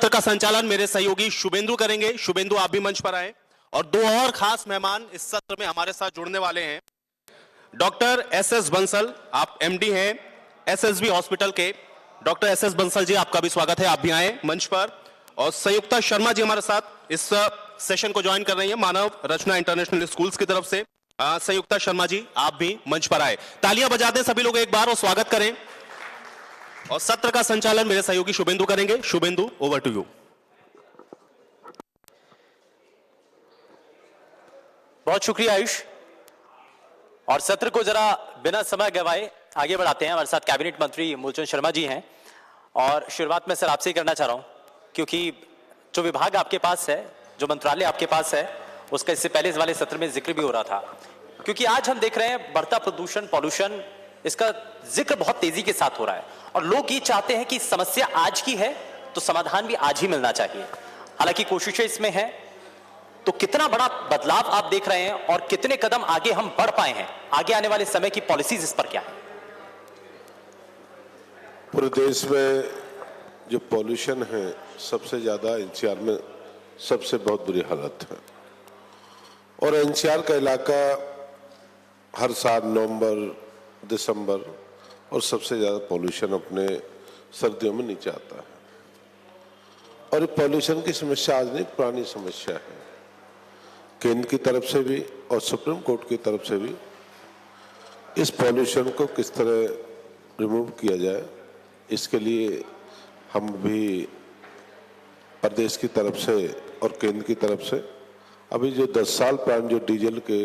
सत्र का संचालन मेरे सहयोगी शुभेंदु करेंगे। शुभेंदु, आप भी मंच पर आए। और दो और खास मेहमान इस सत्र में हमारे साथ जुड़ने वाले हैं। Doctor SS. बंसल, आप एमडी हैं एसएसबी हॉस्पिटल के। Doctor SS. बंसल जी, आपका भी स्वागत है, आप भी आए मंच पर। और संयुक्ता शर्मा जी हमारे साथ इस सेशन को ज्वाइन कर रही है मानव रचना इंटरनेशनल स्कूल्स की तरफ से। संयुक्ता शर्मा जी, आप भी मंच पर आए। तालियां बजा दें सभी लोग एक बार और स्वागत करें। और सत्र का संचालन मेरे सहयोगी शुभेंदु करेंगे। Shubhendu, over to you. बहुत शुक्रिया आयुष। और सत्र को जरा बिना समय गवाए आगे बढ़ाते हैं। हमारे साथ कैबिनेट मंत्री मूलचंद शर्मा जी हैं। और शुरुआत में सर आपसे ही करना चाह रहा हूं, क्योंकि जो विभाग आपके पास है, जो मंत्रालय आपके पास है, उसका इससे पहले इस वाले सत्र में जिक्र भी हो रहा था। क्योंकि आज हम देख रहे हैं बढ़ता प्रदूषण, पॉल्यूशन, इसका जिक्र बहुत तेजी के साथ हो रहा है। और लोग ये चाहते हैं कि समस्या आज की है तो समाधान भी आज ही मिलना चाहिए। हालांकि कोशिशें इसमें हैं। तो कितना बड़ा बदलाव आप देख रहे हैं और कितने कदम आगे हम बढ़ पाए हैं? आगे आने वाले समय की पॉलिसीज इस पर क्या है? पूरे देश में जो पॉल्यूशन है, सबसे ज्यादा एनसीआर में सबसे बहुत बुरी हालत है। और एनसीआर का इलाका हर साल नवंबर, दिसंबर और सबसे ज्यादा पॉल्यूशन अपने सर्दियों में नीचे आता है। और ये पॉल्यूशन की समस्या आज नहीं, पुरानी समस्या है। केंद्र की तरफ से भी और सुप्रीम कोर्ट की तरफ से भी इस पॉल्यूशन को किस तरह रिमूव किया जाए, इसके लिए हम भी प्रदेश की तरफ से और केंद्र की तरफ से अभी जो 10 साल पुराने जो डीजल के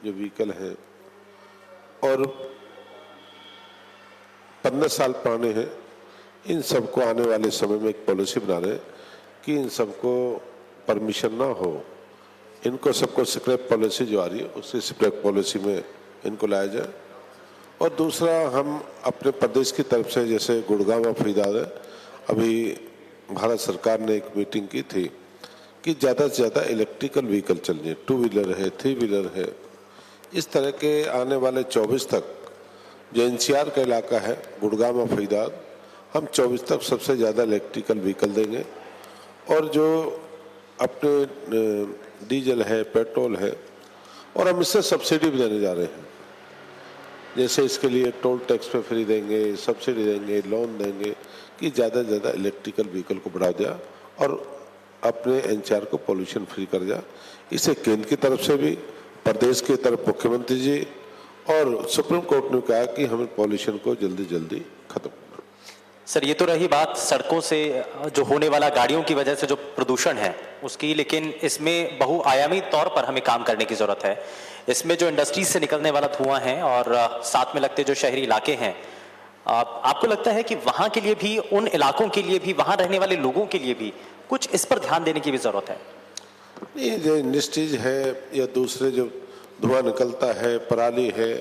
जो व्हीकल हैं और 15 साल पुराने हैं, इन सबको आने वाले समय में एक पॉलिसी बना रहे हैं कि इन सबको परमिशन ना हो, इनको सबको स्क्रैप पॉलिसी जो आ रही है उसी स्क्रैप पॉलिसी में इनको लाया जाए। और दूसरा, हम अपने प्रदेश की तरफ से जैसे गुड़गांव और फरीदाबाद है, अभी भारत सरकार ने एक मीटिंग की थी कि ज़्यादा से ज़्यादा इलेक्ट्रिकल व्हीकल चलने, 2 व्हीलर है, 3 व्हीलर है। इस तरह के आने वाले 24 तक जो एनसीआर का इलाका है, गुड़गांव और फरीदाबाद, हम 24 तक सबसे ज़्यादा इलेक्ट्रिकल व्हीकल देंगे। और जो अपने डीजल है, पेट्रोल है, और हम इससे सब्सिडी भी देने जा रहे हैं। जैसे इसके लिए टोल टैक्स पे फ्री देंगे, सब्सिडी देंगे, लोन देंगे कि ज़्यादा से ज़्यादा इलेक्ट्रिकल व्हीकल को बढ़ा दिया और अपने एनसीआर को पॉल्यूशन फ्री कर दिया। इसे केंद्र की तरफ से भी, प्रदेश की तरफ मुख्यमंत्री जी और सुप्रीम कोर्ट ने कहा कि हमें पॉल्यूशन को जल्दी जल्दी खत्म करना। सर, ये तो रही बात सड़कों से जो होने वाला, गाड़ियों की वजह से जो प्रदूषण है उसकी, लेकिन इसमें बहुआयामी तौर पर हमें काम करने की जरूरत है। इसमें जो इंडस्ट्रीज से निकलने वाला धुआं है और साथ में लगते जो शहरी इलाके हैं, आपको लगता है कि वहां के लिए भी, उन इलाकों के लिए भी, वहां रहने वाले लोगों के लिए भी कुछ इस पर ध्यान देने की भी जरूरत है? नहीं, जो इंडस्ट्रीज है या दूसरे जो धुआं निकलता है, पराली है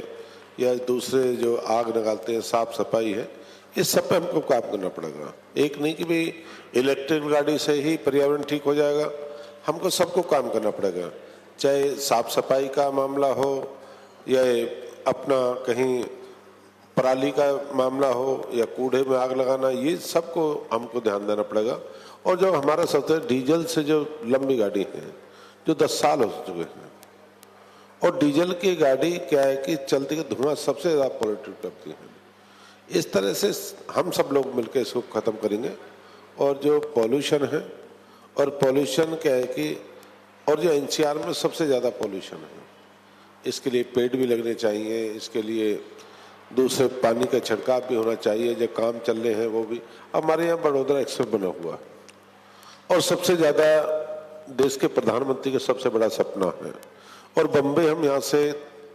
या दूसरे जो आग निकालते हैं, साफ सफाई है, इस सब पे हमको काम करना पड़ेगा। एक नहीं कि भाई इलेक्ट्रिक गाड़ी से ही पर्यावरण ठीक हो जाएगा, हमको सबको काम करना पड़ेगा। चाहे साफ सफाई का मामला हो या अपना कहीं पराली का मामला हो या कूड़े में आग लगाना, ये सबको हमको ध्यान देना पड़ेगा। और जो हमारा सबसे डीजल से जो लंबी गाड़ी है, जो 10 साल हो चुके हैं, और डीजल की गाड़ी क्या है कि चलती के धुआं सबसे ज़्यादा पॉल्यूट करती है। इस तरह से हम सब लोग मिलकर इसको ख़त्म करेंगे। और जो पॉल्यूशन है, और पॉल्यूशन क्या है कि, और जो एनसीआर में सबसे ज़्यादा पॉल्यूशन है, इसके लिए पेड़ भी लगने चाहिए, इसके लिए दूसरे पानी का छिड़काव भी होना चाहिए। जो काम चल रहे हैं वो भी, हमारे यहाँ बड़ौदा एक्सप्रेस बना हुआ है और सबसे ज़्यादा देश के प्रधानमंत्री का सबसे बड़ा सपना है। और बम्बई हम यहाँ से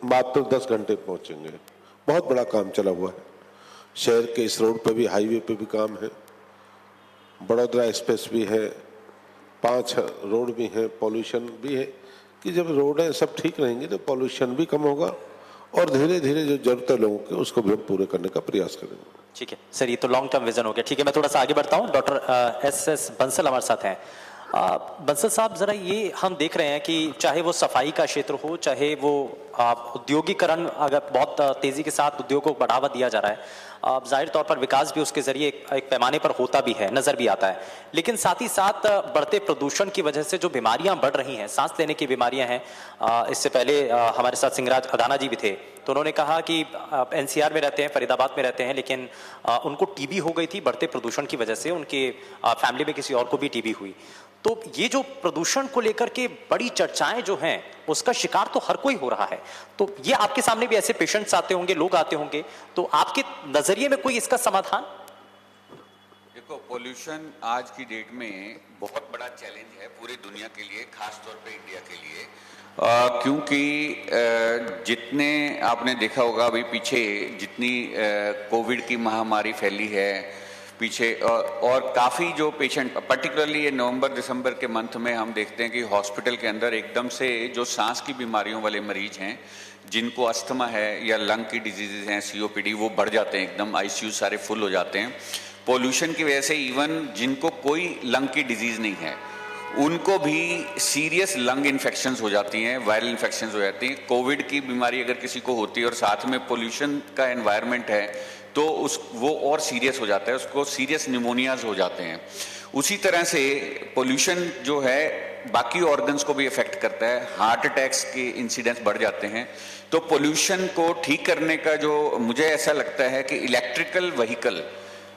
मात्र 10 घंटे पहुँचेंगे। बहुत बड़ा काम चला हुआ है। शहर के इस रोड पे भी, हाईवे पे भी काम है। बड़ौदा एक्सप्रेस भी है, 5 रोड भी हैं, पॉल्यूशन भी है। कि जब रोडें सब ठीक रहेंगी तो पॉल्यूशन भी कम होगा और धीरे धीरे जो जरूरत है लोगों की, उसको भी हम पूरे करने का प्रयास करेंगे। ठीक है सर, ये तो लॉन्ग टर्म विजन हो गया। ठीक है, मैं थोड़ा सा आगे बढ़ता हूँ। Doctor SS. बंसल हमारे साथ हैं। बंसल साहब, जरा ये हम देख रहे हैं कि चाहे वो सफाई का क्षेत्र हो, चाहे वो उद्योगीकरण अगर बहुत तेजी के साथ उद्योगों को बढ़ावा दिया जा रहा है, जाहिर तौर पर विकास भी उसके जरिए एक पैमाने पर होता भी है, नजर भी आता है। लेकिन साथ ही साथ बढ़ते प्रदूषण की वजह से जो बीमारियां बढ़ रही हैं, सांस लेने की बीमारियां हैं, इससे पहले हमारे साथ सिंगराज अदाना जी भी थे, तो उन्होंने कहा कि एनसीआर में रहते हैं, फरीदाबाद में रहते हैं, लेकिन उनको टीबी हो गई थी बढ़ते प्रदूषण की वजह से, उनके फैमिली में किसी और को भी टीबी हुई। तो ये जो प्रदूषण को लेकर के बड़ी चर्चाएं जो हैं, उसका शिकार तो हर कोई हो रहा है। तो ये आपके सामने भी ऐसे पेशेंट्स आते होंगे, लोग आते होंगे, तो आपके नजरिए में कोई इसका समाधान? देखो, पोल्यूशन आज की डेट में बहुत बड़ा चैलेंज है पूरी दुनिया के लिए, खास तौर पे इंडिया के लिए, क्योंकि जितने आपने देखा होगा अभी पीछे जितनी कोविड की महामारी फैली है पीछे, और काफ़ी जो पेशेंट, पर्टिकुलरली ये नवंबर दिसंबर के मंथ में हम देखते हैं कि हॉस्पिटल के अंदर एकदम से जो सांस की बीमारियों वाले मरीज हैं, जिनको अस्थमा है या लंग की डिजीजेज हैं, सीओपीडी, वो बढ़ जाते हैं एकदम, आईसीयू सारे फुल हो जाते हैं पोल्यूशन की वजह से। इवन जिनको कोई लंग की डिजीज नहीं है, उनको भी सीरियस लंग इन्फेक्शंस हो जाती हैं, वायरल इन्फेक्शंस हो जाती हैं। कोविड की बीमारी अगर किसी को होती है और साथ में पोल्यूशन का एनवायरनमेंट है, तो वो और सीरियस हो जाता है, उसको सीरियस निमोनियाज हो जाते हैं। उसी तरह से पोल्यूशन जो है बाकी ऑर्गन्स को भी इफेक्ट करता है, हार्ट अटैक्स के इंसिडेंट्स बढ़ जाते हैं। तो पोल्यूशन को ठीक करने का जो मुझे ऐसा लगता है कि इलेक्ट्रिकल व्हीकल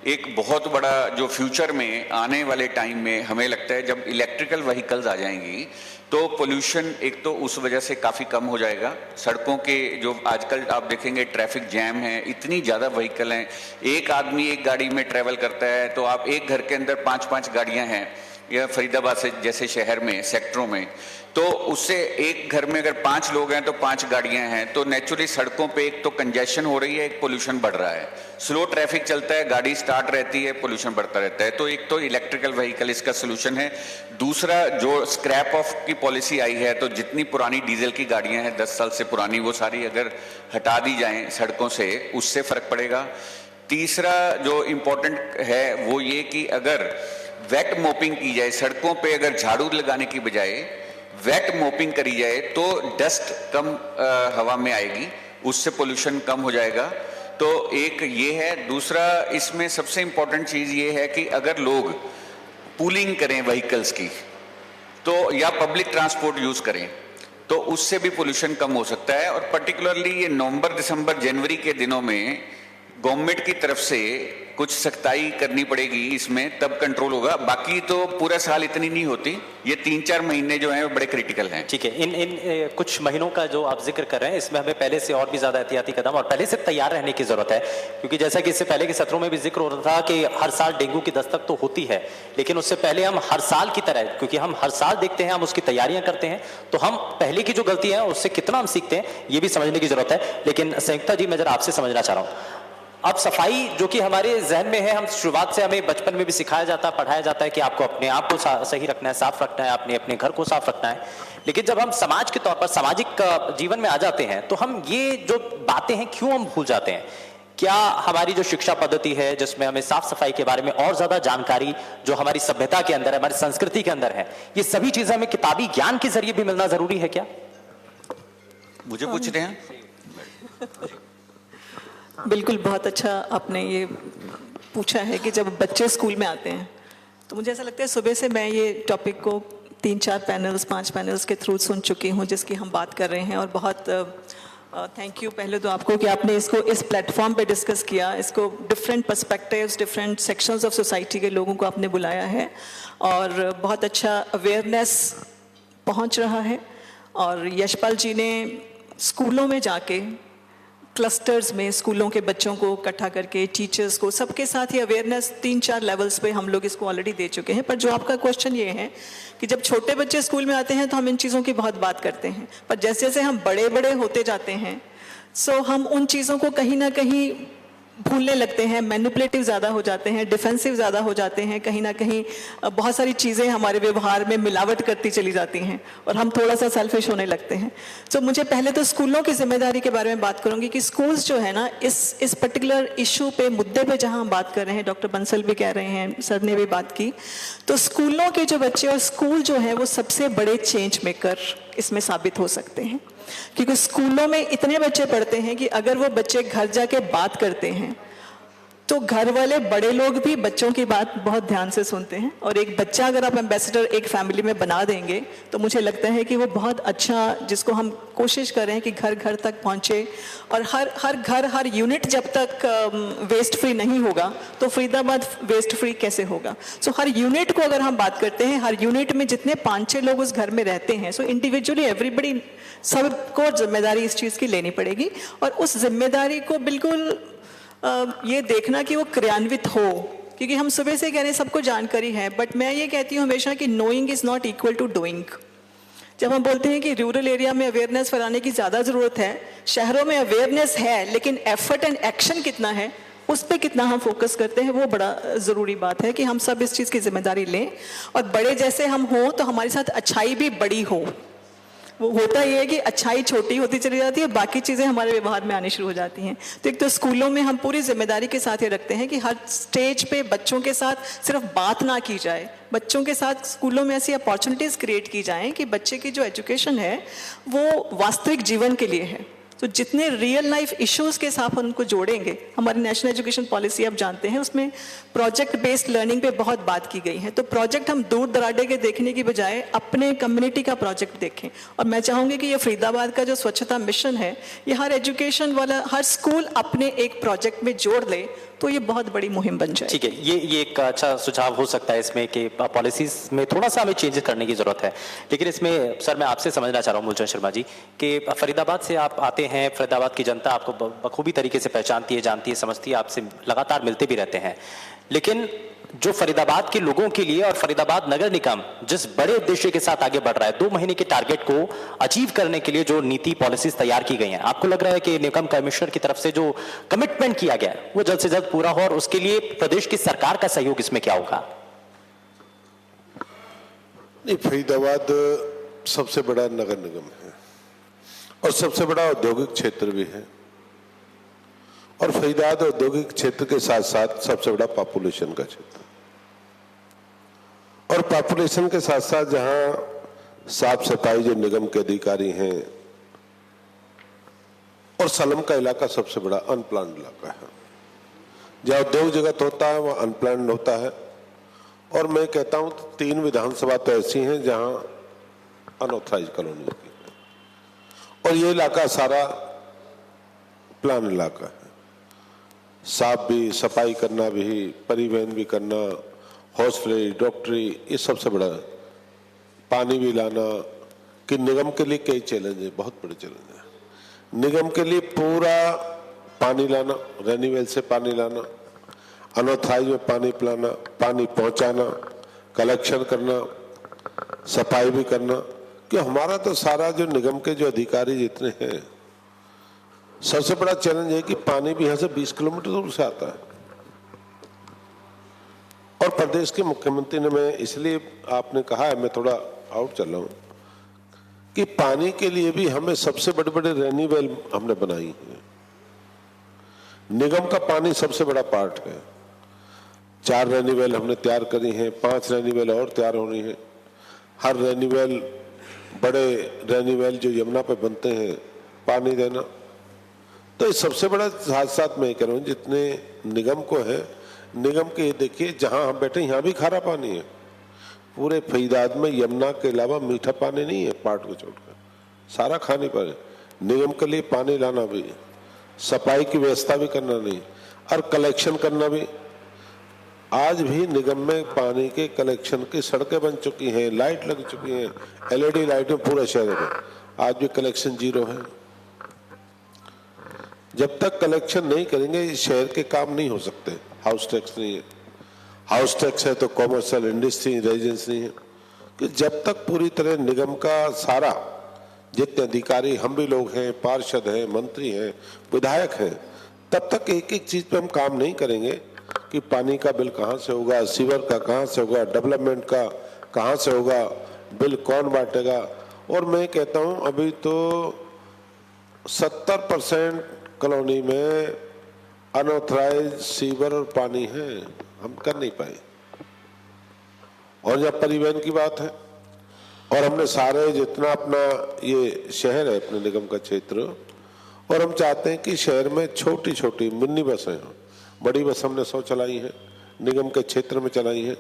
एक बहुत बड़ा जो फ्यूचर में आने वाले टाइम में हमें लगता है जब इलेक्ट्रिकल व्हीकल्स आ जाएंगी तो पोल्यूशन एक तो उस वजह से काफ़ी कम हो जाएगा। सड़कों के जो आजकल आप देखेंगे ट्रैफिक जैम है, इतनी ज़्यादा व्हीकल हैं, एक आदमी एक गाड़ी में ट्रैवल करता है तो आप एक घर के अंदर 5-5 गाड़ियां हैं, या फरीदाबाद से जैसे शहर में सेक्टरों में, तो उससे एक घर में अगर 5 लोग हैं तो 5 गाड़ियां हैं, तो नेचुरली सड़कों पे एक तो कंजेशन हो रही है, एक पोल्यूशन बढ़ रहा है। स्लो ट्रैफिक चलता है, गाड़ी स्टार्ट रहती है, पोल्यूशन बढ़ता रहता है। तो एक तो इलेक्ट्रिकल व्हीकल इसका सोल्यूशन है। दूसरा, जो स्क्रैप ऑफ की पॉलिसी आई है, तो जितनी पुरानी डीजल की गाड़ियां हैं 10 साल से पुरानी, वो सारी अगर हटा दी जाएं सड़कों से, उससे फर्क पड़ेगा। तीसरा जो इम्पोर्टेंट है वो ये कि अगर वेट मोपिंग की जाए, सड़कों पे अगर झाड़ू लगाने की बजाय वेट मोपिंग करी जाए तो डस्ट कम हवा में आएगी, उससे पोल्यूशन कम हो जाएगा। तो एक ये है। दूसरा, इसमें सबसे इंपॉर्टेंट चीज ये है कि अगर लोग पूलिंग करें व्हीकल्स की, तो या पब्लिक ट्रांसपोर्ट यूज करें, तो उससे भी पोल्यूशन कम हो सकता है। और पर्टिकुलरली ये नवंबर, दिसंबर, जनवरी के दिनों में गवर्नमेंट की तरफ से कुछ सख्ताई करनी पड़ेगी इसमें, तब कंट्रोल होगा। बाकी तो पूरा साल इतनी नहीं होती, ये 3-4 महीने जो हैं वो बड़े क्रिटिकल हैं। ठीक है, इन कुछ महीनों का जो आप जिक्र कर रहे हैं, इसमें हमें पहले से और भी ज्यादा एहतियाती कदम और पहले से तैयार रहने की जरूरत है। क्योंकि जैसा कि इससे पहले के सत्रों में भी जिक्र हो रहा था कि हर साल डेंगू की दस्तक तो होती है, लेकिन उससे पहले हम हर साल की तरह, क्योंकि हम हर साल देखते हैं, हम उसकी तैयारियां करते हैं, तो हम पहले की जो गलती है उससे कितना हम सीखते हैं, ये भी समझने की जरूरत है। लेकिन संयुक्ता जी, मैं जरा आपसे समझना चाह रहा हूँ, अब सफाई जो कि हमारे जहन में है, हम शुरुआत से हमें बचपन में भी सिखाया जाता है, पढ़ाया जाता है कि आपको अपने आप को सही रखना है, साफ रखना है, आपने अपने घर को साफ रखना है। लेकिन जब हम समाज के तौर पर सामाजिक जीवन में आ जाते हैं, तो हम ये जो बातें हैं क्यों हम भूल जाते हैं? क्या हमारी जो शिक्षा पद्धति है, जिसमें हमें साफ सफाई के बारे में और ज्यादा जानकारी जो हमारी सभ्यता के अंदर है, हमारी संस्कृति के अंदर है, ये सभी चीजें हमें किताबी ज्ञान के जरिए भी मिलना जरूरी है क्या? मुझे पूछ रहे हैं? बिल्कुल, बहुत अच्छा आपने ये पूछा है कि जब बच्चे स्कूल में आते हैं, तो मुझे ऐसा लगता है सुबह से मैं ये टॉपिक को 3-4 पैनल्स, 5 पैनल्स के थ्रू सुन चुकी हूँ जिसकी हम बात कर रहे हैं। और बहुत थैंक यू पहले तो आपको कि आपने इसको इस प्लेटफॉर्म पे डिस्कस किया, इसको different perspectives, different sections of society के लोगों को आपने बुलाया है और बहुत अच्छा अवेयरनेस पहुँच रहा है। और यशपाल जी ने स्कूलों में जाके क्लस्टर्स में स्कूलों के बच्चों को इकट्ठा करके, टीचर्स को, सबके साथ ही अवेयरनेस 3-4 लेवल्स पे हम लोग इसको ऑलरेडी दे चुके हैं। पर जो आपका क्वेश्चन ये है कि जब छोटे बच्चे स्कूल में आते हैं तो हम इन चीज़ों की बहुत बात करते हैं, पर जैसे जैसे हम बड़े बड़े होते जाते हैं, सो हम उन चीज़ों को कहीं ना कहीं भूलने लगते हैं, मैनिपुलेटिव ज़्यादा हो जाते हैं, डिफेंसिव ज़्यादा हो जाते हैं, कहीं ना कहीं बहुत सारी चीज़ें हमारे व्यवहार में मिलावट करती चली जाती हैं और हम थोड़ा सा सेल्फिश होने लगते हैं। तो मुझे पहले तो स्कूलों की जिम्मेदारी के बारे में बात करूंगी कि स्कूल्स जो है ना, इस पर्टिकुलर इशू पे, मुद्दे पे जहां हम बात कर रहे हैं, डॉक्टर बंसल भी कह रहे हैं, सर ने भी बात की, तो स्कूलों के जो बच्चे और स्कूल जो है वो सबसे बड़े चेंज मेकर इसमें साबित हो सकते हैं, क्योंकि स्कूलों में इतने बच्चे पढ़ते हैं कि अगर वो बच्चे घर जाके बात करते हैं तो घर वाले बड़े लोग भी बच्चों की बात बहुत ध्यान से सुनते हैं। और एक बच्चा अगर आप एम्बेसडर एक फैमिली में बना देंगे तो मुझे लगता है कि वो बहुत अच्छा, जिसको हम कोशिश करें कि घर घर तक पहुंचे, और हर घर हर यूनिट जब तक वेस्ट फ्री नहीं होगा तो फरीदाबाद वेस्ट फ्री कैसे होगा। सो हर यूनिट को अगर हम बात करते हैं, हर यूनिट में जितने 5-6 लोग उस घर में रहते हैं, सो इंडिविजुअली एवरीबडी, सबको जिम्मेदारी इस चीज़ की लेनी पड़ेगी। और उस जिम्मेदारी को बिल्कुल ये देखना कि वो क्रियान्वित हो, क्योंकि हम सुबह से कह रहे हैं सबको जानकारी है, बट मैं ये कहती हूँ हमेशा कि knowing is not equal to doing. जब हम बोलते हैं कि रूरल एरिया में अवेयरनेस फैलाने की ज़्यादा ज़रूरत है, शहरों में अवेयरनेस है लेकिन एफर्ट एंड एक्शन कितना है, उस पर कितना हम फोकस करते हैं, वो बड़ा ज़रूरी बात है कि हम सब इस चीज़ की जिम्मेदारी लें। और बड़े जैसे हम हों तो हमारे साथ अच्छाई भी बड़ी हो। वो होता ये है कि अच्छाई छोटी होती चली जाती है, बाकी चीज़ें हमारे व्यवहार में आनी शुरू हो जाती हैं। तो एक तो स्कूलों में हम पूरी जिम्मेदारी के साथ ये रखते हैं कि हर स्टेज पे बच्चों के साथ सिर्फ बात ना की जाए, बच्चों के साथ स्कूलों में ऐसी अपॉर्चुनिटीज़ क्रिएट की जाएं कि बच्चे की जो एजुकेशन है वो वास्तविक जीवन के लिए है। तो जितने रियल लाइफ इश्यूज़ के साथ उनको जोड़ेंगे, हमारी नेशनल एजुकेशन पॉलिसी आप जानते हैं उसमें प्रोजेक्ट बेस्ड लर्निंग पे बहुत बात की गई है। तो प्रोजेक्ट हम दूर दराडे के देखने की बजाय अपने कम्युनिटी का प्रोजेक्ट देखें। और मैं चाहूँगी कि ये फरीदाबाद का जो स्वच्छता मिशन है, ये हर एजुकेशन वाला हर स्कूल अपने एक प्रोजेक्ट में जोड़ ले तो ये बहुत बड़ी मुहिम बन जाए। ठीक है, ये एक अच्छा सुझाव हो सकता है इसमें कि पॉलिसीज में थोड़ा सा हमें चेंजेस करने की जरूरत है। लेकिन इसमें सर मैं आपसे समझना चाह रहा हूँ मूलचंद शर्मा जी कि फरीदाबाद से आप आते हैं, फरीदाबाद की जनता आपको बखूबी तरीके से पहचानती है, जानती है, समझती है, आपसे लगातार मिलते भी रहते हैं। लेकिन जो फरीदाबाद के लोगों के लिए और फरीदाबाद नगर निगम जिस बड़े उद्देश्य के साथ आगे बढ़ रहा है, 2 महीने के टारगेट को अचीव करने के लिए जो नीति पॉलिसीज तैयार की गई हैं, आपको लग रहा है कि निगम कमिश्नर की तरफ से जो कमिटमेंट किया गया है वो जल्द से जल्द पूरा हो, और उसके लिए प्रदेश की सरकार का सहयोग इसमें क्या होगा? नहीं, फरीदाबाद सबसे बड़ा नगर निगम है और सबसे बड़ा औद्योगिक क्षेत्र भी है, और फरीदाबाद औद्योगिक क्षेत्र के साथ साथ सबसे बड़ा पॉपुलेशन का क्षेत्र, और पॉपुलेशन के साथ साथ जहां साफ सफाई जो निगम के अधिकारी हैं, और सलम का इलाका सबसे बड़ा अनप्लान्ड इलाका है। जहां उद्योग जगत होता है वहां अनप्लान्ड होता है। और मैं कहता हूं 3 विधानसभा तो ऐसी हैं जहां अनऑथराइज कॉलोनी होती है, और ये इलाका सारा प्लान इलाका है। साफ भी, सफाई करना भी, परिवहन भी करना, हॉस्पिटल, डॉक्टरी, ये सबसे बड़ा है। पानी भी लाना, कि निगम के लिए कई चैलेंज है, बहुत बड़े चैलेंज है निगम के लिए। पूरा पानी लाना, रेनीवेल से पानी लाना, अनऑथराइज में पानी पिलाना, पानी पहुंचाना, कलेक्शन करना, सफाई भी करना। कि हमारा तो सारा जो निगम के जो अधिकारी जितने हैं, सबसे बड़ा चैलेंज है कि पानी भी यहां से 20 किलोमीटर दूर से आता है। और प्रदेश के मुख्यमंत्री ने, मैं इसलिए आपने कहा है, मैं थोड़ा आउट चल रहा हूं, कि पानी के लिए भी हमें सबसे बड़े बड़े रेनीवेल हमने बनाई है। निगम का पानी सबसे बड़ा पार्ट है। 4 रेनीवेल हमने तैयार करी हैं, 5 रेनीवेल और तैयार होनी है। हर रेनीवेल, बड़े रेनीवेल जो यमुना पे बनते हैं, पानी देना, तो ये सबसे बड़ा। साथ साथ मैं कह रहा हूँ जितने निगम को है, निगम के देखिए जहां हम बैठे यहाँ भी खारा पानी है। पूरे फरीदाबाद में यमुना के अलावा मीठा पानी नहीं है, पार्ट को छोड़कर सारा खाने पर है। निगम के लिए पानी लाना भी, सफाई की व्यवस्था भी करना नहीं, और कलेक्शन करना भी। आज भी निगम में पानी के कलेक्शन की सड़कें बन चुकी हैं, लाइट लग चुकी हैं, LED लाइटें पूरे शहर में, आज भी कलेक्शन 0 है। जब तक कलेक्शन नहीं करेंगे इस शहर के काम नहीं हो सकते। हाउस टैक्स नहीं है, हाउस टैक्स है तो कॉमर्शियल इंडस्ट्री, रेजिडेंस नहीं है। कि जब तक पूरी तरह निगम का सारा जितने अधिकारी, हम भी लोग हैं, पार्षद हैं, मंत्री हैं, विधायक हैं, तब तक एक एक चीज पे हम काम नहीं करेंगे कि पानी का बिल कहाँ से होगा, सीवर का कहाँ से होगा, डेवलपमेंट का कहाँ से होगा, बिल कौन बांटेगा। और मैं कहता हूँ अभी तो 70% कॉलोनी में अनऑथराइज सीवर और पानी है, हम कर नहीं पाए। और जब परिवहन की बात है, और हमने सारे जितना अपना ये शहर है अपने निगम का क्षेत्र, और हम चाहते हैं कि शहर में छोटी छोटी मिनी बसें हों। बड़ी बस हमने 100 चलाई है, निगम के क्षेत्र में चलाई है,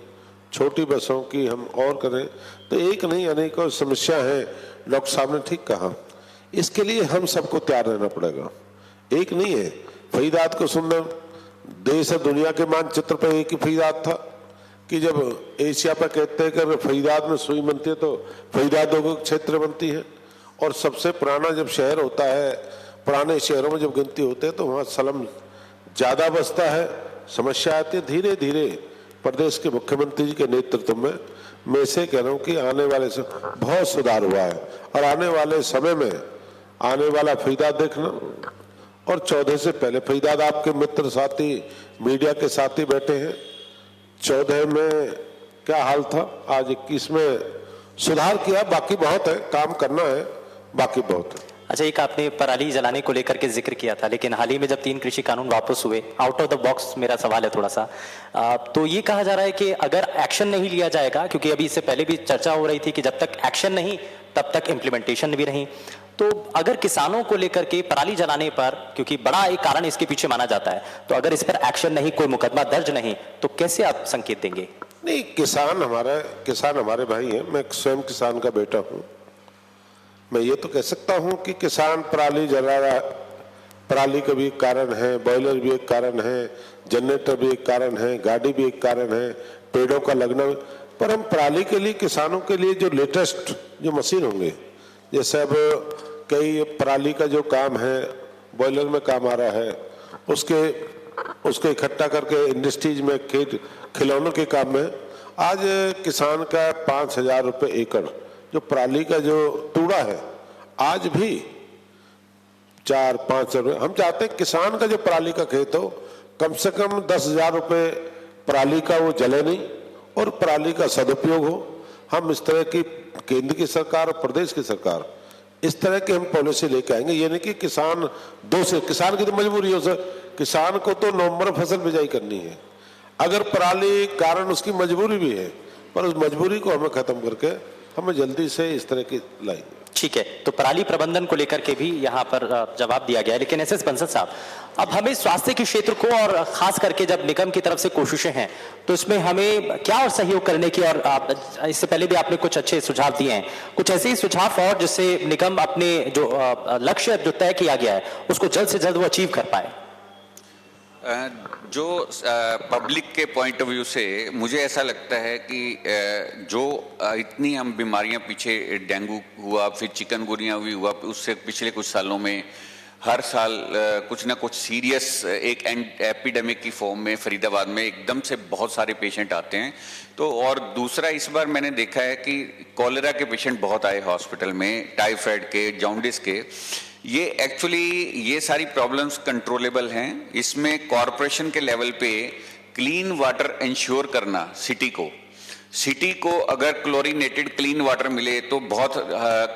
छोटी बसों की हम और करें। तो एक नहीं अनेकों समस्या है, डॉक्टर साहब ने ठीक कहा। इसके लिए हम सबको तैयार रहना पड़ेगा। एक नहीं है फरीदाबाद को सुनना, देश और दुनिया के मानचित्र पर एक ही फरीदाबाद था कि जब एशिया पर कहते हैं कि फरीदाबाद में सुई बनती है तो फरीदाबाद को क्षेत्र बनती है। और सबसे पुराना जब शहर होता है, पुराने शहरों में जब गिनती होते हैं तो वहाँ स्लम ज़्यादा बसता है, समस्या आती है। धीरे धीरे प्रदेश के मुख्यमंत्री जी के नेतृत्व में मैं से कह रहा हूँ कि आने वाले से बहुत सुधार हुआ है, और आने वाले समय में आने वाला फरीदाबाद देखना। और 14 से पहले फरीदाबाद आपके मित्र साथी मीडिया के साथी बैठे हैं, 14 में क्या हाल था, आज 21 में सुधार किया। बाकी बहुत है, काम करना है, बाकी बहुत है। अच्छा, एक आपने पराली जलाने को लेकर के जिक्र किया था, लेकिन हाल ही में जब 3 कृषि कानून वापस हुए, आउट ऑफ द बॉक्स मेरा सवाल है थोड़ा सा, तो ये कहा जा रहा है कि अगर एक्शन नहीं लिया जाएगा, क्योंकि अभी इससे पहले भी चर्चा हो रही थी कि जब तक एक्शन नहीं तब तक इम्प्लीमेंटेशन भी नहीं, तो अगर किसानों को लेकर के पराली जलाने पर, क्योंकि बड़ा एक कारण इसके पीछे माना जाता है, तो अगर इस पर एक्शन नहीं, कोई मुकदमा दर्ज नहीं, तो कैसे आप संकेत देंगे? नहीं, किसान हमारे भाई हैं। मैं स्वयं किसान का बेटा हूँ। मैं ये तो कह सकता हूँ कि किसान पराली जला रहा, पराली का भी एक कारण है, बॉयलर भी एक कारण है, जनरेटर भी एक कारण है, गाड़ी भी एक कारण है, पेड़ों का लगना। पर हम पराली के लिए, किसानों के लिए जो लेटेस्ट जो मशीन होंगे, जैसे अब कई पराली का जो काम है बॉयलर में काम आ रहा है, उसको इकट्ठा करके इंडस्ट्रीज में खिलौनों के काम में आज किसान का 5,000 रुपये एकड़ जो पराली का जो तूड़ा है, आज भी 4-5 रुपये। हम चाहते हैं किसान का जो पराली का खेत हो, कम से कम 10,000 रुपये पराली का वो जले नहीं और पराली का सदुपयोग हो। हम इस तरह की केंद्र की सरकार और प्रदेश की सरकार इस तरह की हम पॉलिसी लेके आएंगे। ये नहीं कि किसान किसान की तो मजबूरी हो सर, किसान को तो नवंबर फसल बिजाई करनी है। अगर पराली कारण उसकी मजबूरी भी है, पर उस मजबूरी को हमें खत्म करके हमें जल्दी से इस तरह की लाएंगे। ठीक है, तो पराली प्रबंधन को लेकर के भी यहाँ पर जवाब दिया गया है। लेकिन एसएस बंसल साहब, अब हमें स्वास्थ्य के क्षेत्र को, और खास करके जब निगम की तरफ से कोशिशें हैं, तो इसमें हमें क्या और सहयोग करने की, और इससे पहले भी आपने कुछ अच्छे सुझाव दिए हैं, कुछ ऐसे ही सुझाव और जिससे निगम अपने जो लक्ष्य जो तय किया गया है उसको जल्द से जल्द वो अचीव कर पाए। जो पब्लिक के पॉइंट ऑफ व्यू से मुझे ऐसा लगता है कि जो इतनी हम बीमारियां पीछे, डेंगू हुआ, फिर चिकनगुनिया भी हुआ, उससे पिछले कुछ सालों में हर साल कुछ ना कुछ सीरियस एक एपिडेमिक की फॉर्म में फरीदाबाद में एकदम से बहुत सारे पेशेंट आते हैं। तो और दूसरा, इस बार मैंने देखा है कि कॉलेरा के पेशेंट बहुत आए हॉस्पिटल में, टाइफाइड के, जॉन्डिस के। ये एक्चुअली ये सारी प्रॉब्लम्स कंट्रोलेबल हैं। इसमें कॉरपोरेशन के लेवल पे क्लीन वाटर इंश्योर करना, सिटी को अगर क्लोरीनेटेड क्लीन वाटर मिले तो बहुत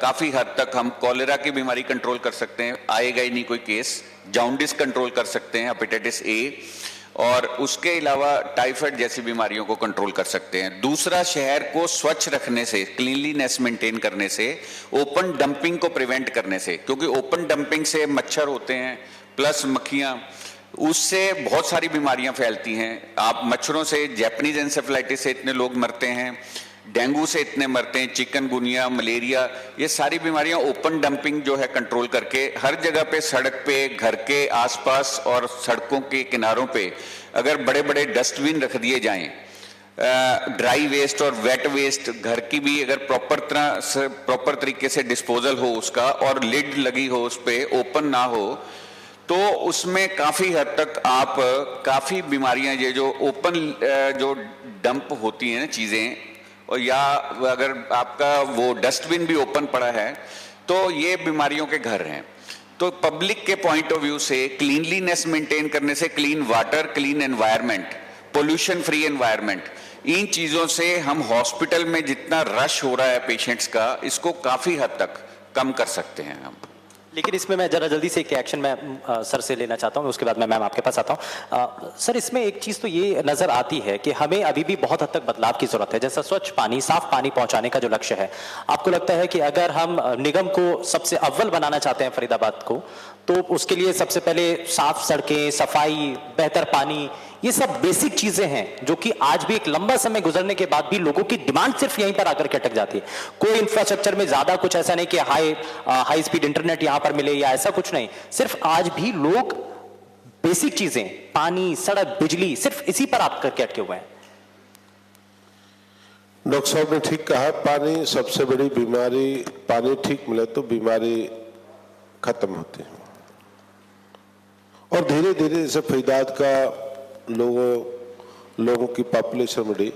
काफी हद तक हम कॉलेरा की बीमारी कंट्रोल कर सकते हैं, आएगा ही नहीं कोई केस। जॉन्डिस कंट्रोल कर सकते हैं, हेपेटाइटिस ए, और उसके अलावा टाइफाइड जैसी बीमारियों को कंट्रोल कर सकते हैं। दूसरा, शहर को स्वच्छ रखने से, क्लीनलीनेस मेंटेन करने से, ओपन डंपिंग को प्रिवेंट करने से, क्योंकि ओपन डंपिंग से मच्छर होते हैं प्लस मक्खियां, उससे बहुत सारी बीमारियां फैलती हैं। आप मच्छरों से, जैपनीज एंसेफेलाइटिस से इतने लोग मरते हैं, डेंगू से इतने मरते हैं, चिकनगुनिया, मलेरिया, ये सारी बीमारियां ओपन डंपिंग जो है कंट्रोल करके हर जगह पे, सड़क पे, घर के आसपास और सड़कों के किनारों पे अगर बड़े बड़े डस्टबिन रख दिए जाएं, ड्राई वेस्ट और वेट वेस्ट, घर की भी अगर प्रॉपर तरीके से डिस्पोजल हो उसका, और लिड लगी हो उस पे, ओपन ना हो, तो उसमें काफी हद तक आप काफी बीमारियां, ये जो ओपन जो डंप होती हैं ना चीजें, और या अगर आपका वो डस्टबिन भी ओपन पड़ा है, तो ये बीमारियों के घर हैं। तो पब्लिक के पॉइंट ऑफ व्यू से क्लीनलीनेस मेंटेन करने से, clean water, clean environment, pollution free environment, इन चीजों से हम हॉस्पिटल में जितना रश हो रहा है पेशेंट्स का, इसको काफी हद तक कम कर सकते हैं हम। लेकिन इसमें मैं जरा जल्दी से एक रिएक्शन मैं सर से लेना चाहता हूँ, उसके बाद मैं मैम आपके पास आता हूँ। सर, इसमें एक चीज़ तो ये नज़र आती है कि हमें अभी भी बहुत हद तक बदलाव की ज़रूरत है। जैसा स्वच्छ पानी, साफ पानी पहुँचाने का जो लक्ष्य है, आपको लगता है कि अगर हम निगम को सबसे अव्वल बनाना चाहते हैं फरीदाबाद को, तो उसके लिए सबसे पहले साफ सड़कें, सफाई, बेहतर पानी, ये सब बेसिक चीजें हैं जो कि आज भी एक लंबा समय गुजरने के बाद भी लोगों की डिमांड सिर्फ यहीं पर आकर के अटक जाती है। कोई इंफ्रास्ट्रक्चर में ज्यादा कुछ ऐसा नहीं कि हाई स्पीड इंटरनेट यहां पर मिले या ऐसा कुछ नहीं, सिर्फ आज भी लोग बेसिक चीजें, पानी, सड़क, बिजली, सिर्फ इसी पर आकर के अटके हुए हैं। डॉक्टर साहब ने ठीक कहा, पानी सबसे बड़ी बीमारी, पानी ठीक मिले तो बीमारी खत्म होती है। और धीरे धीरे जैसे फरीदाबाद का लोगों की पॉपुलेशन बढ़ी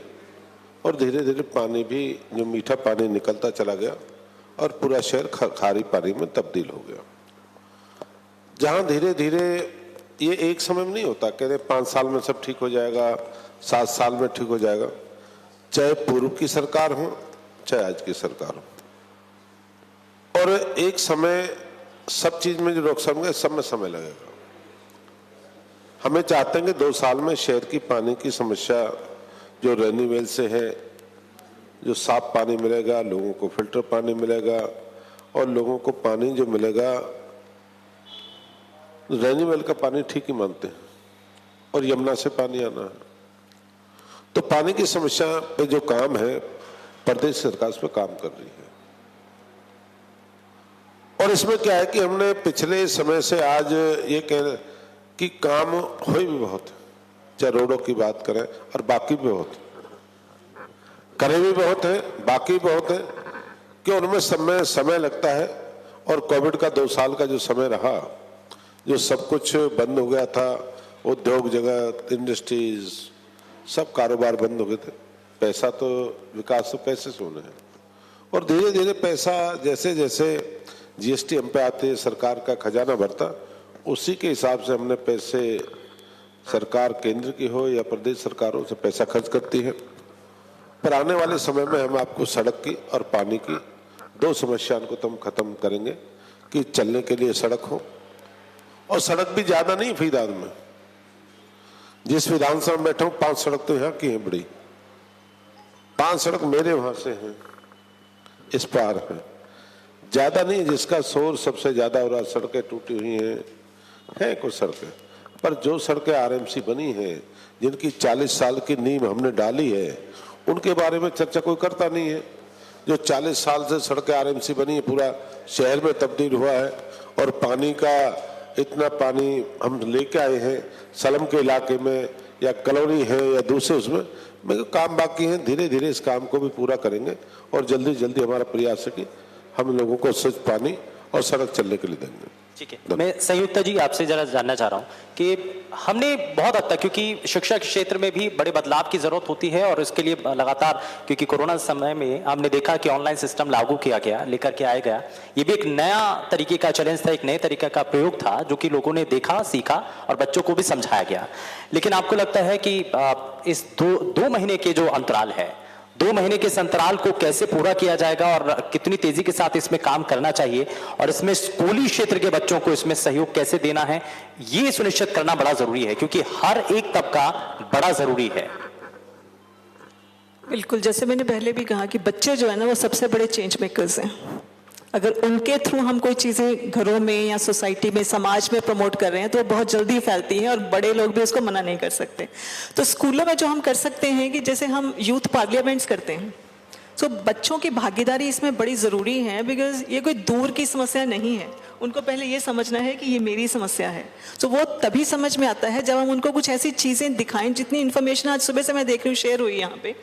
और धीरे धीरे पानी भी, जो मीठा पानी निकलता चला गया और पूरा शहर खारी पानी में तब्दील हो गया। जहां धीरे धीरे, ये एक समय में नहीं होता, कहते 5 साल में सब ठीक हो जाएगा, 7 साल में ठीक हो जाएगा, चाहे पूर्व की सरकार हो चाहे आज की सरकार हो। और एक समय सब चीज में जो डॉक्टर साहब, सब में समय लगेगा। हमें चाहते हैं कि 2 साल में शहर की पानी की समस्या जो रेन्यूवेल से है, जो साफ पानी मिलेगा, लोगों को फिल्टर पानी मिलेगा और लोगों को पानी जो मिलेगा, रेन्यूवेल का पानी ठीक ही मानते हैं और यमुना से पानी आना है। तो पानी की समस्या पे जो काम है, प्रदेश सरकार उस पर काम कर रही है। और इसमें क्या है कि हमने पिछले समय से आज ये कह कि काम हो भी बहुत, चाहे रोडों की बात करें और बाकी भी बहुत, करें भी बहुत है, बाकी बहुत है, कि उनमें समय लगता है। और कोविड का 2 साल का जो समय रहा, जो सब कुछ बंद हो गया था, उद्योग जगत, इंडस्ट्रीज, सब कारोबार बंद हो गए थे। पैसा तो, विकास तो पैसे से होना है। और धीरे धीरे पैसा जैसे जैसे जीएसटी हम पे आते, सरकार का खजाना भरता, उसी के हिसाब से हमने पैसे, सरकार केंद्र की हो या प्रदेश सरकारों से पैसा खर्च करती है। पर आने वाले समय में हम आपको सड़क की और पानी की 2 समस्याओं को तो हम खत्म करेंगे कि चलने के लिए सड़क हो, और सड़क भी ज्यादा नहीं फरीदाबाद में। जिस विधानसभा में बैठा हूं, 5 सड़क तो यहाँ की हैं बड़ी, 5 सड़क मेरे वहां से हैं, इस पार है, ज्यादा नहीं। जिसका शोर सबसे ज्यादा हो रहा, सड़कें टूटी हुई हैं कुछ सड़कें, पर जो सड़कें आरएमसी बनी हैं, जिनकी 40 साल की नींव हमने डाली है, उनके बारे में चर्चा कोई करता नहीं है। जो 40 साल से सड़कें आरएमसी बनी है, पूरा शहर में तब्दील हुआ है, और पानी का इतना पानी हम लेके आए हैं सलम के इलाके में, या कलोनी है या दूसरे, उसमें मेरे काम बाकी है। धीरे धीरे इस काम को भी पूरा करेंगे और जल्दी जल्दी हमारा प्रयास है कि हम लोगों को स्वच्छ पानी और सड़क चलने के लिए देंगे। ठीक है, मैं संयुक्ता जी आपसे जरा जानना चाह रहा हूं कि हमने बहुत हद तक, क्योंकि शिक्षा के क्षेत्र में भी बड़े बदलाव की जरूरत होती है और इसके लिए लगातार, क्योंकि कोरोना समय में हमने देखा कि ऑनलाइन सिस्टम लागू किया गया, लेकर के आया गया, ये भी एक नया तरीके का चैलेंज था, एक नए तरीके का प्रयोग था जो कि लोगों ने देखा, सीखा और बच्चों को भी समझाया गया। लेकिन आपको लगता है कि इस 2 महीने के जो अंतराल है, 2 महीने के इस अंतराल को कैसे पूरा किया जाएगा और कितनी तेजी के साथ इसमें काम करना चाहिए, और इसमें स्कूली क्षेत्र के बच्चों को इसमें सहयोग कैसे देना है, ये सुनिश्चित करना बड़ा जरूरी है, क्योंकि हर एक तबका बड़ा जरूरी है। बिल्कुल, जैसे मैंने पहले भी कहा कि बच्चे जो है ना, वो सबसे बड़े चेंज मेकर्स हैं। अगर उनके थ्रू हम कोई चीज़ें घरों में या सोसाइटी में, समाज में प्रमोट कर रहे हैं, तो वो बहुत जल्दी फैलती हैं और बड़े लोग भी उसको मना नहीं कर सकते। तो स्कूलों में जो हम कर सकते हैं कि जैसे हम यूथ पार्लियामेंट्स करते हैं, तो बच्चों की भागीदारी इसमें बड़ी ज़रूरी है, बिकॉज ये कोई दूर की समस्या नहीं है। उनको पहले ये समझना है कि ये मेरी समस्या है। तो वो तभी समझ में आता है जब हम उनको कुछ ऐसी चीज़ें दिखाएं, जितनी इन्फॉर्मेशन आज सुबह से मैं देख रही हूँ शेयर हुई यहाँ पे,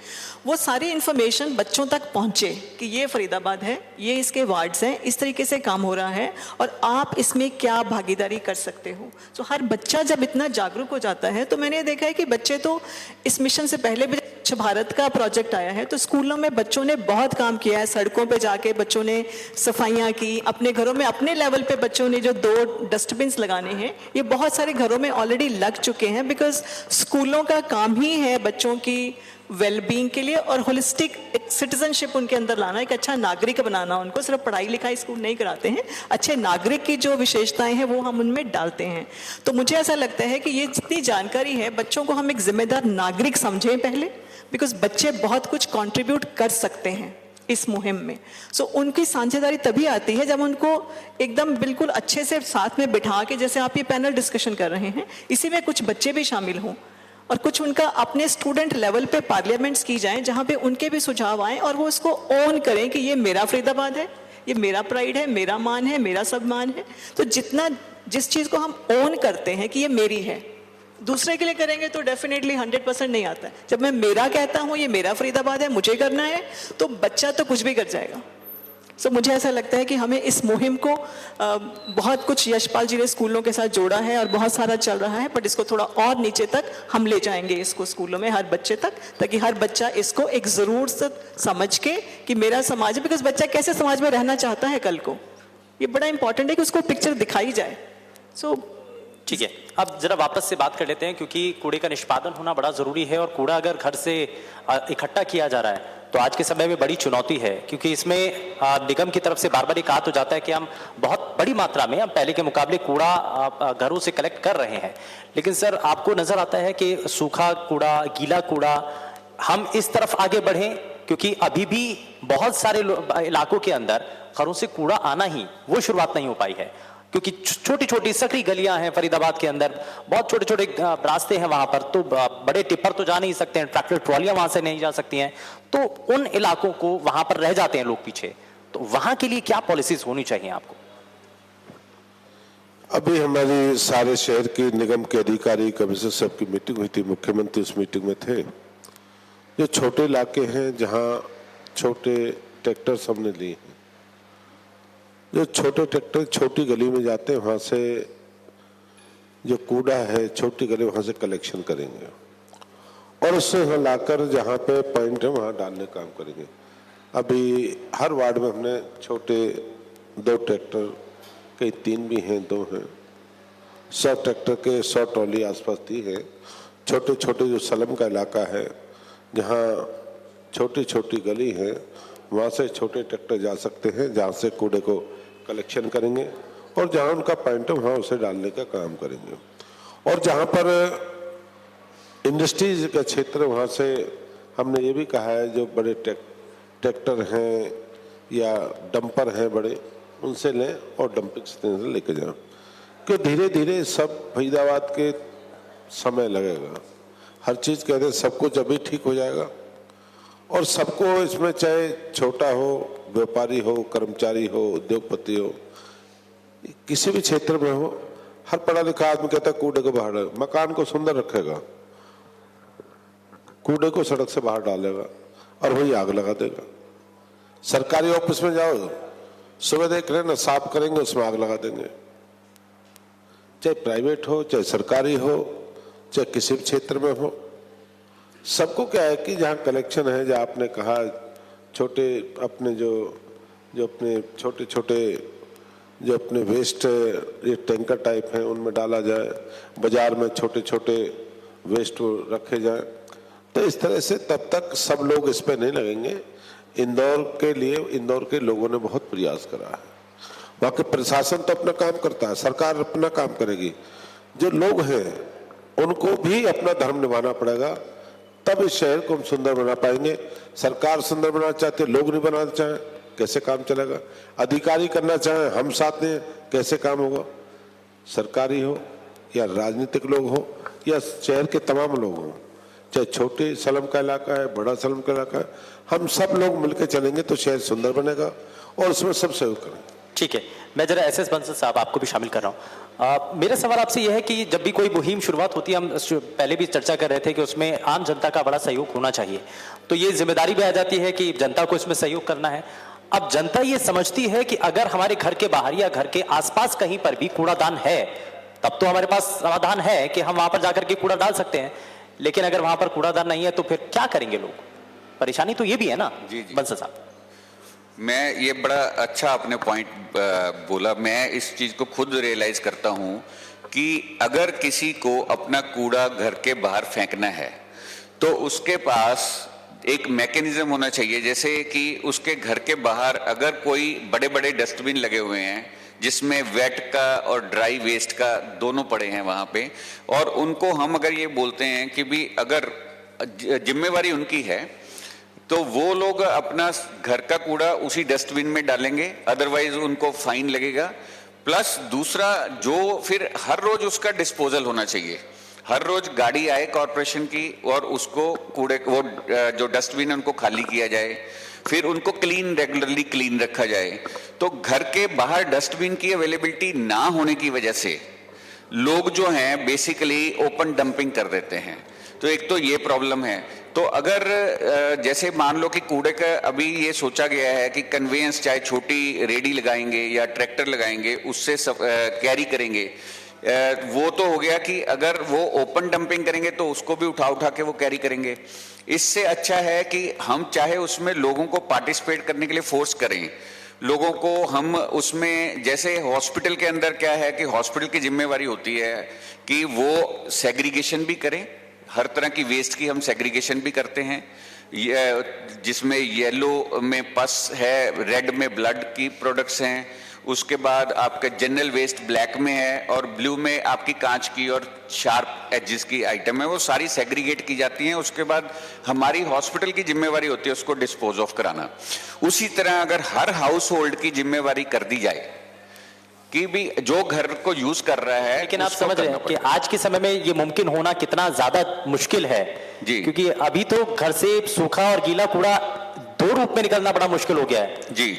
वो सारी इन्फॉर्मेशन बच्चों तक पहुँचे कि ये फरीदाबाद है, ये इसके वार्ड्स हैं, इस तरीके से काम हो रहा है और आप इसमें क्या भागीदारी कर सकते हो। तो हर बच्चा जब इतना जागरूक हो जाता है, तो मैंने देखा है कि बच्चे तो इस मिशन से पहले भी स्वच्छ भारत का प्रोजेक्ट आया है, तो स्कूलों में बच्चों ने बहुत काम किया है, सड़कों पे जाके बच्चों ने सफाइयाँ की, अपने घरों में अपने लेवल पे बच्चों ने जो 2 डस्टबिन लगाने हैं, ये बहुत सारे घरों में ऑलरेडी लग चुके हैं, बिकॉज स्कूलों का काम ही है बच्चों की वेलबींग के लिए और होलिस्टिक सिटीजनशिप उनके अंदर लाना, एक अच्छा नागरिक बनाना उनको। सिर्फ पढ़ाई लिखाई स्कूल नहीं कराते हैं, अच्छे नागरिक की जो विशेषताएं हैं वो हम उनमें डालते हैं। तो मुझे ऐसा लगता है कि ये जितनी जानकारी है, बच्चों को हम एक जिम्मेदार नागरिक समझें पहले, बिकॉज बच्चे बहुत कुछ कंट्रीब्यूट कर सकते हैं इस मुहिम में। सो उनकी साझेदारी तभी आती है जब उनको एकदम बिल्कुल अच्छे से साथ में बिठा के, जैसे आप ये पैनल डिस्कशन कर रहे हैं, इसी में कुछ बच्चे भी शामिल हों और कुछ उनका अपने स्टूडेंट लेवल पे पार्लियामेंट्स की जाएं, जहां पे उनके भी सुझाव आए और वो इसको ओन करें कि ये मेरा फरीदाबाद है, ये मेरा प्राइड है, मेरा मान है, मेरा सम्मान है। तो जितना जिस चीज़ को हम ओन करते हैं कि ये मेरी है, दूसरे के लिए करेंगे तो डेफिनेटली 100% नहीं आता है। जब मैं मेरा कहता हूँ, ये मेरा फरीदाबाद है, मुझे करना है, तो बच्चा तो कुछ भी कर जाएगा। सो मुझे ऐसा लगता है कि हमें इस मुहिम को बहुत कुछ यशपाल जी ने स्कूलों के साथ जोड़ा है और बहुत सारा चल रहा है, बट इसको थोड़ा और नीचे तक हम ले जाएंगे इसको स्कूलों में, हर बच्चे तक, ताकि हर बच्चा इसको एक ज़रूर समझ के कि मेरा समाज है, बिकॉज बच्चा कैसे समाज में रहना चाहता है कल को, ये बड़ा इंपॉर्टेंट है कि उसको पिक्चर दिखाई जाए। सो ठीक है, अब जरा वापस से बात कर लेते हैं, क्योंकि कूड़े का निष्पादन होना बड़ा जरूरी है और कूड़ा अगर घर से इकट्ठा किया जा रहा है तो आज के समय में बड़ी चुनौती है, क्योंकि इसमें निगम की तरफ से बार बार कहा तो जाता है कि हम बहुत बड़ी मात्रा में, हम पहले के मुकाबले कूड़ा घरों से कलेक्ट कर रहे हैं, लेकिन सर आपको नजर आता है कि सूखा कूड़ा, गीला कूड़ा, हम इस तरफ आगे बढ़ें, क्योंकि अभी भी बहुत सारे इलाकों के अंदर घरों से कूड़ा आना ही वो शुरुआत नहीं हो पाई है, क्योंकि छोटी छोटी सकरी गलियां हैं फरीदाबाद के अंदर, बहुत छोटे छोटे रास्ते हैं वहां पर, तो बड़े टिप्पर तो जा नहीं सकते हैं, ट्रैक्टर ट्रॉलियां वहां से नहीं जा सकती हैं, तो उन इलाकों को वहां पर रह जाते हैं लोग पीछे, तो वहां के लिए क्या पॉलिसीज होनी चाहिए आपको? अभी हमारी सारे शहर के निगम के अधिकारी, कमिश्नर सब की मीटिंग हुई थी, मुख्यमंत्री उस मीटिंग में थे। जो छोटे इलाके हैं जहाँ छोटे ट्रैक्टर हमने लिए हैं, जो छोटे ट्रैक्टर छोटी गली में जाते हैं, वहाँ से जो कूड़ा है छोटी गली वहाँ से कलेक्शन करेंगे और उससे यहाँ लाकर जहाँ पे पॉइंट है वहाँ डालने का काम करेंगे। अभी हर वार्ड में हमने छोटे 2 ट्रैक्टर, कई 3 भी हैं, 2 हैं, 100 ट्रैक्टर के 100 ट्रॉली आसपास दी है। छोटे छोटे जो सलम का इलाका है, जहाँ छोटी छोटी गली है, वहाँ से छोटे ट्रैक्टर जा सकते हैं, जहाँ से कूड़े को कलेक्शन करेंगे और जहाँ उनका पॉइंट है वहाँ उसे डालने का काम करेंगे। और जहाँ पर इंडस्ट्रीज का क्षेत्र, वहाँ से हमने ये भी कहा है जो बड़े ट्रैक्टर हैं या डंपर हैं बड़े, उनसे लें और डंपिंग स्टेशन से लेके जाएं, कि धीरे धीरे सब फरीदाबाद के समय लगेगा। हर चीज़ कहते हैं सब कुछ अभी ठीक हो जाएगा और सबको इसमें, चाहे छोटा हो, व्यापारी हो, कर्मचारी हो, उद्योगपति हो, किसी भी क्षेत्र में हो, हर पढ़ा लिखा आदमी कहता है कूड़े को बाहर, मकान को सुंदर रखेगा, कूड़े को सड़क से बाहर डालेगा और वही आग लगा देगा। सरकारी ऑफिस में जाओ, सुबह देख रहे ना, साफ करेंगे उसमें आग लगा देंगे। चाहे प्राइवेट हो, चाहे सरकारी हो, चाहे किसी भी क्षेत्र में हो, सबको क्या है कि जहाँ कलेक्शन है, जहाँ आपने कहा छोटे अपने जो अपने छोटे छोटे जो अपने वेस्ट ये टैंकर टाइप हैं उनमें डाला जाए, बाजार में छोटे छोटे वेस्ट रखे जाए, तो इस तरह से तब तक सब लोग इस पे नहीं लगेंगे। इंदौर के लिए इंदौर के लोगों ने बहुत प्रयास करा है, वहाँ के प्रशासन तो अपना काम करता है, सरकार अपना काम करेगी, जो लोग हैं उनको भी अपना धर्म निभाना पड़ेगा, तब इस शहर को हम सुंदर बना पाएंगे। सरकार सुंदर बनाना चाहते, लोग नहीं बनाना चाहें, कैसे काम चलेगा? अधिकारी करना चाहें, हम साथ दें, कैसे काम होगा? सरकारी हो या राजनीतिक लोग हो या शहर के तमाम लोग हों, चाहे छोटे सलम का इलाका है, बड़ा सलम का इलाका है, हम सब लोग मिलकर चलेंगे तो शहर सुंदर बनेगा और उसमें सब सहयोग करेंगे। ठीक है, मैं जरा एसएस बंसल साहब आपको भी शामिल कर रहा हूँ। मेरा सवाल आपसे यह है कि जब भी कोई मुहिम शुरुआत होती है, हम पहले भी चर्चा कर रहे थे कि उसमें आम जनता का बड़ा सहयोग होना चाहिए, तो ये जिम्मेदारी भी आ जाती है कि जनता को इसमें सहयोग करना है। अब जनता ये समझती है कि अगर हमारे घर के बाहर या घर के आसपास कहीं पर भी कूड़ादान है, तब तो हमारे पास समाधान है कि हम वहां पर जाकर के कूड़ा डाल सकते हैं, लेकिन अगर वहां पर कूड़ादान नहीं है तो फिर क्या करेंगे लोग? परेशानी तो ये भी है ना। जी जी। बंसल साहब, मैं ये बड़ा अच्छा आपने पॉइंट बोला। मैं इस चीज को खुद रियलाइज करता हूँ कि अगर किसी को अपना कूड़ा घर के बाहर फेंकना है तो उसके पास एक मैकेनिज्म होना चाहिए, जैसे कि उसके घर के बाहर अगर कोई बड़े बड़े डस्टबिन लगे हुए हैं जिसमें वेट का और ड्राई वेस्ट का दोनों पड़े हैं वहां पे, और उनको हम अगर ये बोलते हैं कि भी अगर जिम्मेवारी उनकी है तो वो लोग अपना घर का कूड़ा उसी डस्टबिन में डालेंगे, अदरवाइज उनको फाइन लगेगा। प्लस दूसरा, जो फिर हर रोज उसका डिस्पोजल होना चाहिए, हर रोज गाड़ी आए कॉरपोरेशन की और उसको कूड़े वो जो डस्टबिन है उनको खाली किया जाए, फिर उनको क्लीन, रेगुलरली क्लीन रखा जाए। तो घर के बाहर डस्टबिन की अवेलेबिलिटी ना होने की वजह से लोग जो हैं बेसिकली ओपन डंपिंग कर देते हैं। तो एक तो ये प्रॉब्लम है। तो अगर जैसे मान लो कि कूड़े का अभी ये सोचा गया है कि कन्वेयंस, चाहे छोटी रेडी लगाएंगे या ट्रैक्टर लगाएंगे उससे कैरी करेंगे, वो तो हो गया कि अगर वो ओपन डंपिंग करेंगे तो उसको भी उठा उठा के वो कैरी करेंगे। इससे अच्छा है कि हम चाहे उसमें लोगों को पार्टिसिपेट करने के लिए फोर्स करें, लोगों को हम उसमें, जैसे हॉस्पिटल के अंदर क्या है कि हॉस्पिटल की जिम्मेवारी होती है कि वो सेग्रीगेशन भी करें, हर तरह की वेस्ट की हम सेग्रीगेशन भी करते हैं, जिसमें येलो में पस है, रेड में ब्लड की प्रोडक्ट्स हैं, उसके बाद आपका जनरल वेस्ट ब्लैक में है और ब्लू में आपकी कांच की और शार्प एजेस की आइटम है, वो सारी सेग्रीगेट की जाती हैं। उसके बाद हमारी हॉस्पिटल की जिम्मेवारी होती है उसको डिस्पोज ऑफ कराना। उसी तरह अगर हर हाउस होल्ड की जिम्मेवारी कर दी जाए कि भी जो घर को यूज कर रहा है, लेकिन आप समझ रहे हैं कि आज के समय में ये मुमकिन होना कितना ज्यादा मुश्किल है जी, क्योंकि अभी तो घर से सूखा और गीला कूड़ा दो रूप में निकलना बड़ा मुश्किल हो गया है जी।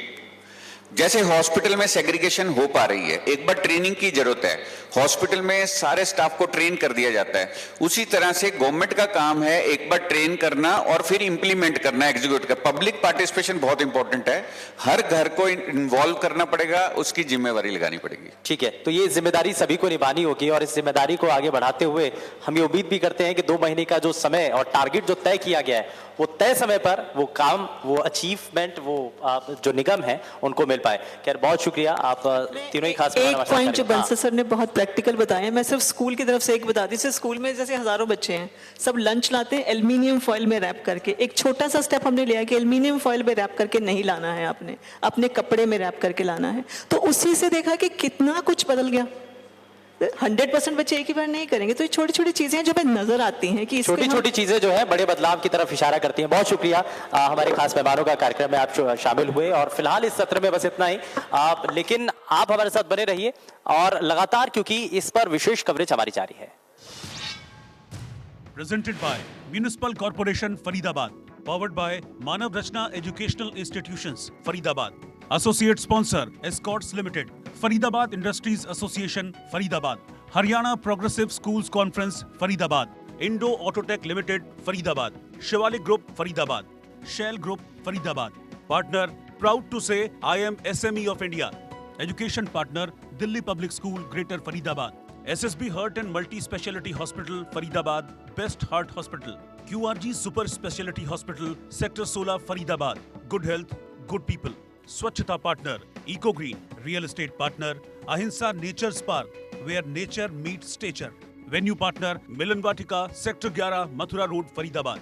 जैसे हॉस्पिटल में सेग्रीगेशन हो पा रही है, एक बार ट्रेनिंग की जरूरत है, हॉस्पिटल में सारे स्टाफ को ट्रेन कर दिया जाता है, उसी तरह से गवर्नमेंट का काम है एक बार ट्रेन करना और फिर इंप्लीमेंट करना, एग्जीक्यूट कर। पब्लिक पार्टिसिपेशन बहुत इंपॉर्टेंट है, हर घर को इन्वॉल्व करना पड़ेगा, उसकी जिम्मेवारी लगानी पड़ेगी। ठीक है, तो ये जिम्मेदारी सभी को निभानी होगी और इस जिम्मेदारी को आगे बढ़ाते हुए हम ये उम्मीद भी करते हैं कि 2 महीने का जो समय और टारगेट जो तय किया गया है वो तय समय पर वो काम, वो अचीवमेंट, वो जो निगम है उनको मिल पाए। खैर बहुत शुक्रिया, आप तीनों ही खास एक पॉइंट जो बंसल सर ने बहुत प्रैक्टिकल बताया, मैं सिर्फ स्कूल की तरफ से एक बता दी। जैसे स्कूल में जैसे हजारों बच्चे हैं, सब लंच लाते हैं एल्युमिनियम फॉइल में रैप करके। एक छोटा सा स्टेप हमने लिया कि एल्युमिनियम फॉइल में रैप करके नहीं लाना है, आपने अपने कपड़े में रैप करके लाना है। तो उसी से देखा कि कितना कुछ बदल गया। 100% बच्चे एक ही बार नहीं करेंगे। तो ये छोटी छोटी चीजें जो हमें नजर आती हैं कि छोटी छोटी चीजें जो है बड़े बदलाव की तरफ इशारा करती हैं। बहुत शुक्रिया, हमारे खास मेहमानों का कार्यक्रम में आप शामिल हुए और फिलहाल इस सत्र में बस इतना ही। लेकिन आप हमारे साथ बने रहिए और लगातार, क्योंकि इस पर विशेष कवरेज हमारी जारी है। Presented by Municipal Corporation Faridabad, powered by Manav Rachna Educational Institutions, Faridabad. Associate sponsor Escorts Limited, Faridabad Industries Association, Faridabad, Haryana Progressive Schools Conference, Faridabad, Indo Autotech Limited, Faridabad, Shivalik Group, Faridabad, Shell Group, Faridabad. Partner, proud to say I am SME of India. Education partner, Delhi Public School, Greater Faridabad. SSB Heart and Multi-Speciality Hospital, Faridabad, Best Heart Hospital. QRG Super Speciality Hospital, Sector 16, Faridabad. Good health, good people. Swachhata partner, Eco Green. Real estate partner, Ahimsa Nature's Park, where nature meets stature. Venue partner, Milan Vatika, Sector 11, Mathura Road, Faridabad.